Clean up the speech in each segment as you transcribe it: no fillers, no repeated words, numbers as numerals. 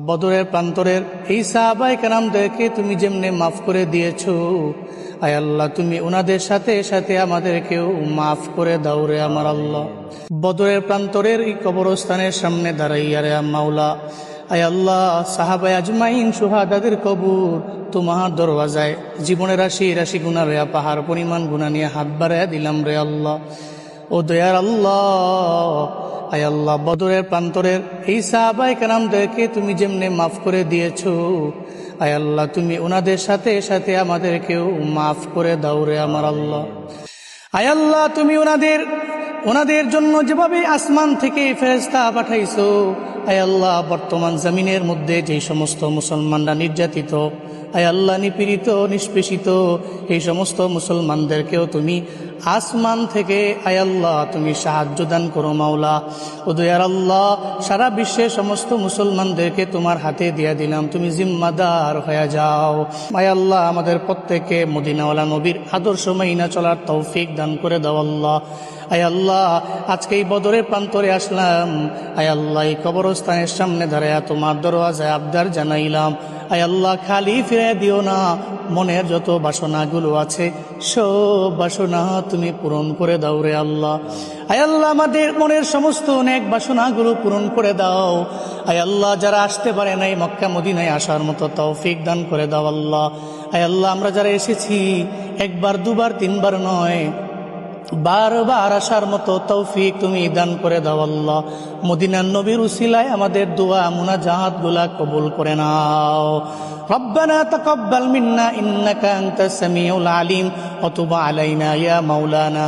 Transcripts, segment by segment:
বদরের প্রান্তরের এই সাহাবায়ে কেরামদেরকে তুমি যেমনে মাফ করে দিয়েছো, আয় আল্লাহ তুমি ওনাদের সাথে সাথে আমাদেরকেও মাফ করে দাও রে আমার আল্লাহ। বদরের প্রান্তরের এই কবরস্থানের সামনে দাঁড়াইয়া রে মাওলা, আয় আল্লাহ সাহাবায়ে আজমাইন শুহাদাদের কবর তোমার দরওয়াজায় জীবনের রাশি রাশি গুনাহ রে পাহাড় পরিমাণ গুনাহ নিয়ে হাত বাড়াইয়া দিলাম রে আল্লাহ। ও দয়ার আল্লাহ, আয় আল্লাহ বদরের প্রান্তরের এই সাহাবায়ে কেরামদেরকে তুমি যেমনে মাফ করে দিয়েছো, আয় আল্লাহ তুমি ওনাদের সাথে সাথে আমাদেরকেও মাফ করে দাও রে আমার আল্লাহ। আয় আল্লাহ তুমি ওনাদের জন্য যেভাবে আসমান থেকে ফেরেশতা পাঠাইছো, আয় আল্লাহ বর্তমান জমিনের মধ্যে যে সমস্ত মুসলমানরা নির্যাতিত, আয় আল্লাহ নিপীড়িত নিষ্পেষিত, এই সমস্ত মুসলমানদেরকেও তুমি আসমান থেকে আয় আল্লাহ তুমি সাহায্য দান করো মাওলা। ও দয়ার আল্লাহ সারা বিশ্বের সমস্ত মুসলমানদেরকে তোমার হাতে দিয়ে দিলাম, তুমি জিম্মাদার হয়ে যাও। আয় আল্লাহ আমাদের প্রত্যেককে মদিনাওয়ালা নবীর আদর্শ মাইনা চলার তৌফিক দান করে দাও আল্লাহ। আয় আল্লাহ আজকে এই বদরের প্রান্তরে আসলাম, আয় আল্লাহ এই কবরস্থানের সামনে দাঁড়ায়া তোমার দরওয়াজায় আবদার জানাইলাম, আয় আল্লাহ খালি ফিরে দিও না, মনের যত বাসনাগুলো আছে সব বাসনা তুমি পূরণ করে দাও রে আল্লাহ। আয় আল্লাহ আমাদের মনের সমস্ত অনেক বাসনাগুলো পূরণ করে দাও। আয় আল্লাহ যারা আসতে পারে নাই মক্কা মদিনায় আসার মতো তৌফিক দান করে দাও আল্লাহ। আয় আল্লাহ আমরা যারা এসেছি একবার দুবার তিনবার নয় বারবার আসার মতো তৌফিক তুমি দান করে দাও আল্লাহ। মদিনার নবীর উসিলায় আমাদের দোয়া মুনাজাত গুলা কবুল করে নাও। রব্বানা তাকাব্বাল মিন্না ইন্নাকা আনতাস সামিউল আলিম ওয়া তুব আলাইনা ইয়া মাওলানা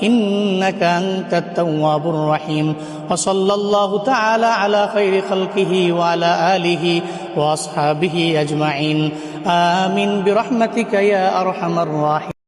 ইন্নাকা আনতাত তাওয়াবুর রহিম। ওয়া সাল্লাল্লাহু তাআলা আলা খায়রি খালকিহি ওয়া আলা আলিহি ওয়া আসহাবিহি আজমাইন। আমিন বিরহমাতিকা ইয়া আরহামার রাহিম।